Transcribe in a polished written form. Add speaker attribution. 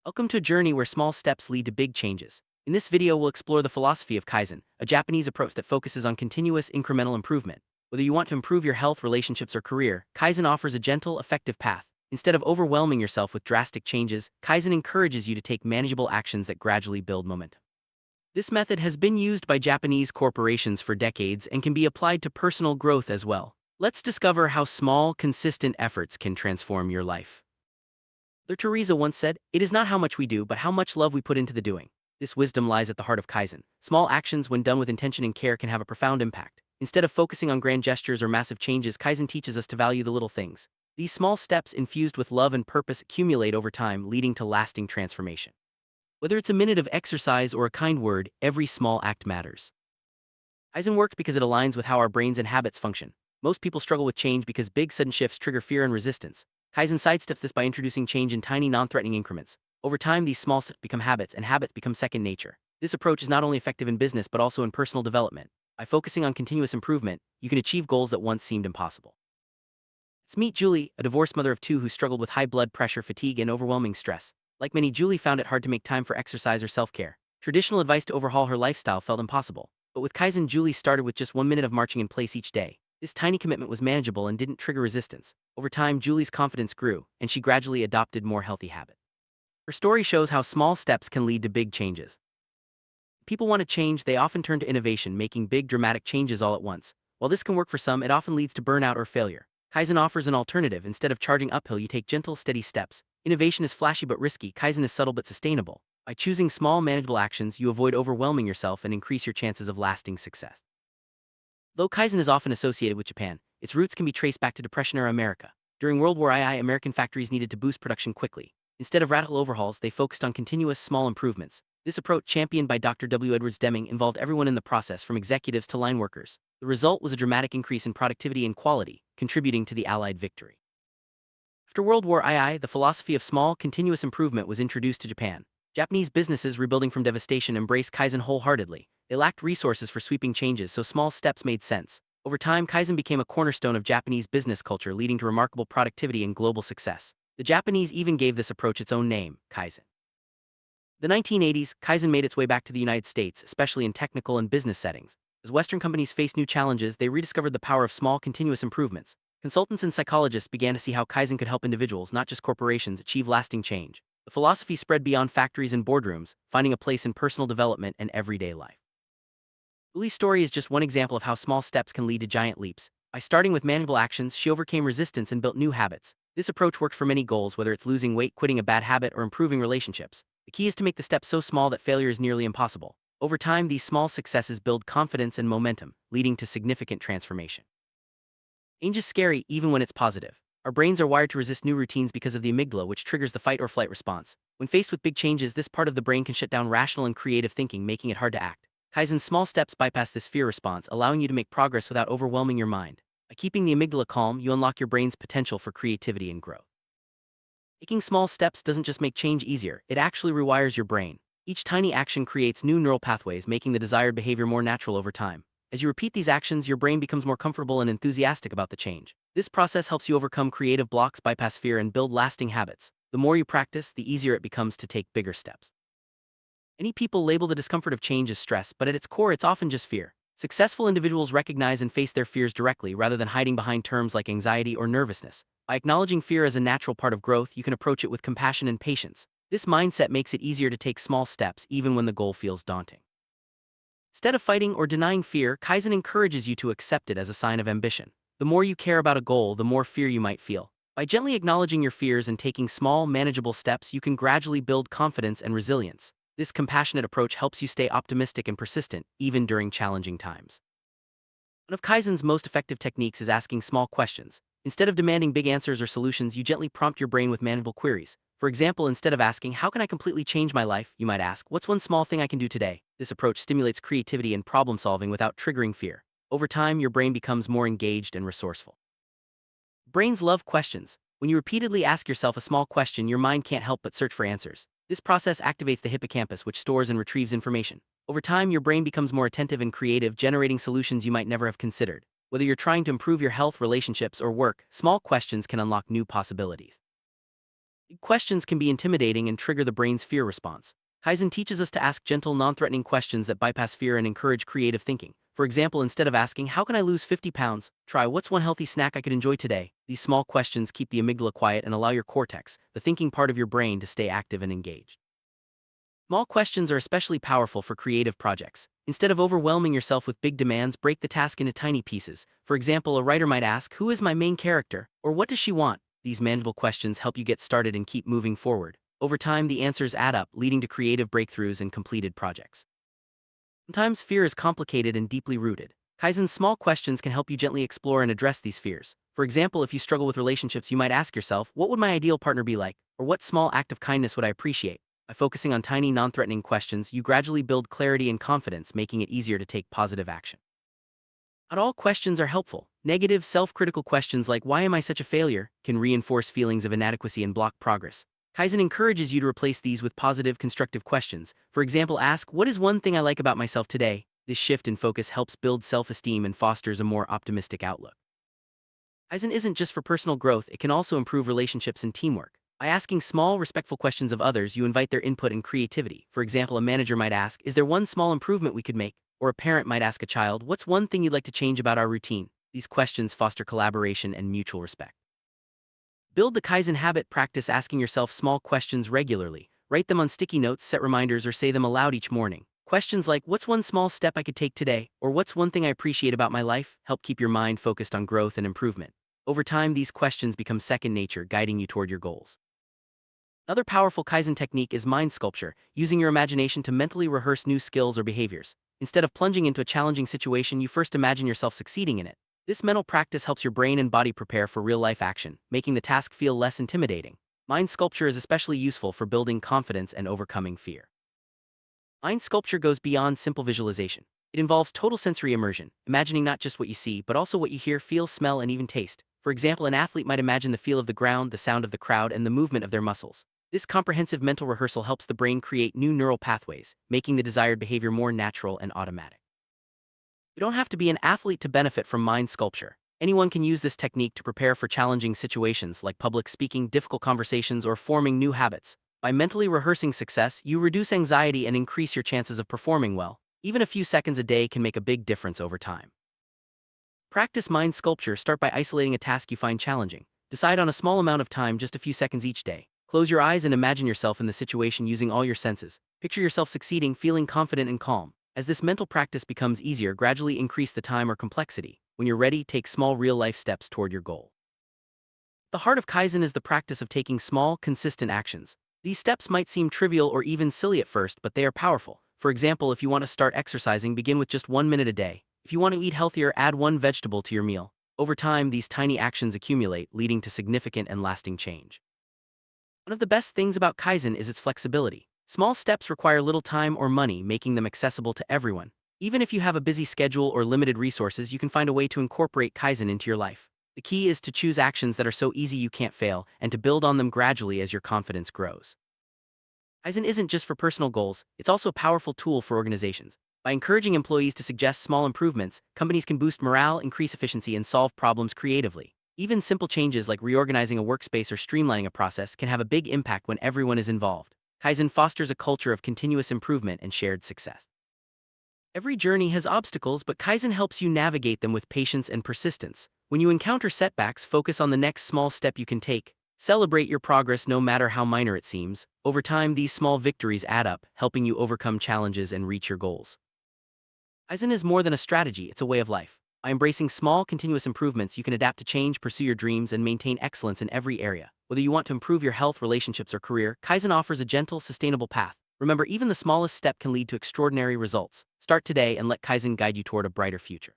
Speaker 1: Welcome to a journey where small steps lead to big changes. In this video, we'll explore the philosophy of Kaizen, a Japanese approach that focuses on continuous incremental improvement. Whether you want to improve your health, relationships, or career, Kaizen offers a gentle, effective path. Instead of overwhelming yourself with drastic changes, Kaizen encourages you to take manageable actions that gradually build momentum. This method has been used by Japanese corporations for decades and can be applied to personal growth as well. Let's discover how small, consistent efforts can transform your life. Mother Teresa once said, "It is not how much we do, but how much love we put into the doing." This wisdom lies at the heart of Kaizen. Small actions, when done with intention and care, can have a profound impact. Instead of focusing on grand gestures or massive changes, Kaizen teaches us to value the little things. These small steps, infused with love and purpose, accumulate over time, leading to lasting transformation. Whether it's a minute of exercise or a kind word, every small act matters. Kaizen works because it aligns with how our brains and habits function. Most people struggle with change because big sudden shifts trigger fear and resistance. Kaizen sidesteps this by introducing change in tiny, non-threatening increments. Over time, these small steps become habits, and habits become second nature. This approach is not only effective in business but also in personal development. By focusing on continuous improvement, you can achieve goals that once seemed impossible. Let's meet Julie, a divorced mother of two who struggled with high blood pressure, fatigue, and overwhelming stress. Like many, Julie found it hard to make time for exercise or self-care. Traditional advice to overhaul her lifestyle felt impossible. But with Kaizen, Julie started with just 1 minute of marching in place each day. This tiny commitment was manageable and didn't trigger resistance. Over time, Julie's confidence grew, and she gradually adopted more healthy habits. Her story shows how small steps can lead to big changes. People want to change, they often turn to innovation, making big, dramatic changes all at once. While this can work for some, it often leads to burnout or failure. Kaizen offers an alternative. Instead of charging uphill, you take gentle, steady steps. Innovation is flashy but risky. Kaizen is subtle but sustainable. By choosing small, manageable actions, you avoid overwhelming yourself and increase your chances of lasting success. Though Kaizen is often associated with Japan, its roots can be traced back to Depression-era America. During World War II, American factories needed to boost production quickly. Instead of radical overhauls, they focused on continuous, small improvements. This approach, championed by Dr. W. Edwards Deming, involved everyone in the process, from executives to line workers. The result was a dramatic increase in productivity and quality, contributing to the Allied victory. After World War II, the philosophy of small, continuous improvement was introduced to Japan. Japanese businesses, rebuilding from devastation, embraced Kaizen wholeheartedly. They lacked resources for sweeping changes, so small steps made sense. Over time, Kaizen became a cornerstone of Japanese business culture, leading to remarkable productivity and global success. The Japanese even gave this approach its own name, Kaizen. The 1980s, Kaizen made its way back to the United States, especially in technical and business settings. As Western companies faced new challenges, they rediscovered the power of small, continuous improvements. Consultants and psychologists began to see how Kaizen could help individuals, not just corporations, achieve lasting change. The philosophy spread beyond factories and boardrooms, finding a place in personal development and everyday life. Julie's story is just one example of how small steps can lead to giant leaps. By starting with manageable actions, she overcame resistance and built new habits. This approach works for many goals, whether it's losing weight, quitting a bad habit, or improving relationships. The key is to make the steps so small that failure is nearly impossible. Over time, these small successes build confidence and momentum, leading to significant transformation. Change is scary even when it's positive. Our brains are wired to resist new routines because of the amygdala, which triggers the fight or flight response. When faced with big changes, this part of the brain can shut down rational and creative thinking, making it hard to act. Kaizen's small steps bypass this fear response, allowing you to make progress without overwhelming your mind. By keeping the amygdala calm, you unlock your brain's potential for creativity and growth. Taking small steps doesn't just make change easier, it actually rewires your brain. Each tiny action creates new neural pathways, making the desired behavior more natural over time. As you repeat these actions, your brain becomes more comfortable and enthusiastic about the change. This process helps you overcome creative blocks, bypass fear, and build lasting habits. The more you practice, the easier it becomes to take bigger steps. Many people label the discomfort of change as stress, but at its core, it's often just fear. Successful individuals recognize and face their fears directly rather than hiding behind terms like anxiety or nervousness. By acknowledging fear as a natural part of growth, you can approach it with compassion and patience. This mindset makes it easier to take small steps even when the goal feels daunting. Instead of fighting or denying fear, Kaizen encourages you to accept it as a sign of ambition. The more you care about a goal, the more fear you might feel. By gently acknowledging your fears and taking small, manageable steps, you can gradually build confidence and resilience. This compassionate approach helps you stay optimistic and persistent, even during challenging times. One of Kaizen's most effective techniques is asking small questions. Instead of demanding big answers or solutions, you gently prompt your brain with manageable queries. For example, instead of asking, "How can I completely change my life?" you might ask, "What's one small thing I can do today?" This approach stimulates creativity and problem solving without triggering fear. Over time, your brain becomes more engaged and resourceful. Brains love questions. When you repeatedly ask yourself a small question, your mind can't help but search for answers. This process activates the hippocampus, which stores and retrieves information. Over time, your brain becomes more attentive and creative, generating solutions you might never have considered. Whether you're trying to improve your health, relationships, or work, small questions can unlock new possibilities. Questions can be intimidating and trigger the brain's fear response. Kaizen teaches us to ask gentle, non-threatening questions that bypass fear and encourage creative thinking. For example, instead of asking, "How can I lose 50 pounds?" try, "What's one healthy snack I could enjoy today?" These small questions keep the amygdala quiet and allow your cortex, the thinking part of your brain, to stay active and engaged. Small questions are especially powerful for creative projects. Instead of overwhelming yourself with big demands, break the task into tiny pieces. For example, a writer might ask, "Who is my main character?" or "What does she want?" These manageable questions help you get started and keep moving forward. Over time, the answers add up, leading to creative breakthroughs and completed projects. Sometimes fear is complicated and deeply rooted. Kaizen's small questions can help you gently explore and address these fears. For example, if you struggle with relationships, you might ask yourself, "What would my ideal partner be like?" or "What small act of kindness would I appreciate?" By focusing on tiny, non-threatening questions, you gradually build clarity and confidence, making it easier to take positive action. Not all questions are helpful. Negative, self-critical questions like, "Why am I such a failure?" can reinforce feelings of inadequacy and block progress. Kaizen encourages you to replace these with positive, constructive questions. For example, ask, "What is one thing I like about myself today?" This shift in focus helps build self-esteem and fosters a more optimistic outlook. Kaizen isn't just for personal growth, it can also improve relationships and teamwork. By asking small, respectful questions of others, you invite their input and creativity. For example, a manager might ask, "Is there one small improvement we could make?" Or a parent might ask a child, "What's one thing you'd like to change about our routine?" These questions foster collaboration and mutual respect. Build the Kaizen habit. Practice asking yourself small questions regularly. Write them on sticky notes, set reminders, or say them aloud each morning. Questions like, "What's one small step I could take today?" or "What's one thing I appreciate about my life?" help keep your mind focused on growth and improvement. Over time, these questions become second nature, guiding you toward your goals. Another powerful Kaizen technique is mind sculpture, using your imagination to mentally rehearse new skills or behaviors. Instead of plunging into a challenging situation, you first imagine yourself succeeding in it. This mental practice helps your brain and body prepare for real-life action, making the task feel less intimidating. Mind sculpture is especially useful for building confidence and overcoming fear. Mind sculpture goes beyond simple visualization. It involves total sensory immersion, imagining not just what you see, but also what you hear, feel, smell, and even taste. For example, an athlete might imagine the feel of the ground, the sound of the crowd, and the movement of their muscles. This comprehensive mental rehearsal helps the brain create new neural pathways, making the desired behavior more natural and automatic. You don't have to be an athlete to benefit from mind sculpture. Anyone can use this technique to prepare for challenging situations like public speaking, difficult conversations, or forming new habits. By mentally rehearsing success, you reduce anxiety and increase your chances of performing well. Even a few seconds a day can make a big difference over time. Practice mind sculpture. Start by isolating a task you find challenging. Decide on a small amount of time, just a few seconds each day. Close your eyes and imagine yourself in the situation using all your senses. Picture yourself succeeding, feeling confident and calm. As this mental practice becomes easier, gradually increase the time or complexity. When you're ready, take small real-life steps toward your goal. The heart of Kaizen is the practice of taking small, consistent actions. These steps might seem trivial or even silly at first, but they are powerful. For example, if you want to start exercising, begin with just 1 minute a day. If you want to eat healthier, add one vegetable to your meal. Over time, these tiny actions accumulate, leading to significant and lasting change. One of the best things about Kaizen is its flexibility. Small steps require little time or money, making them accessible to everyone. Even if you have a busy schedule or limited resources, you can find a way to incorporate Kaizen into your life. The key is to choose actions that are so easy you can't fail, and to build on them gradually as your confidence grows. Kaizen isn't just for personal goals, it's also a powerful tool for organizations. By encouraging employees to suggest small improvements, companies can boost morale, increase efficiency, and solve problems creatively. Even simple changes like reorganizing a workspace or streamlining a process can have a big impact when everyone is involved. Kaizen fosters a culture of continuous improvement and shared success. Every journey has obstacles, but Kaizen helps you navigate them with patience and persistence. When you encounter setbacks, focus on the next small step you can take. Celebrate your progress no matter how minor it seems. Over time, these small victories add up, helping you overcome challenges and reach your goals. Kaizen is more than a strategy, it's a way of life. By embracing small, continuous improvements, you can adapt to change, pursue your dreams, and maintain excellence in every area. Whether you want to improve your health, relationships, or career, Kaizen offers a gentle, sustainable path. Remember, even the smallest step can lead to extraordinary results. Start today and let Kaizen guide you toward a brighter future.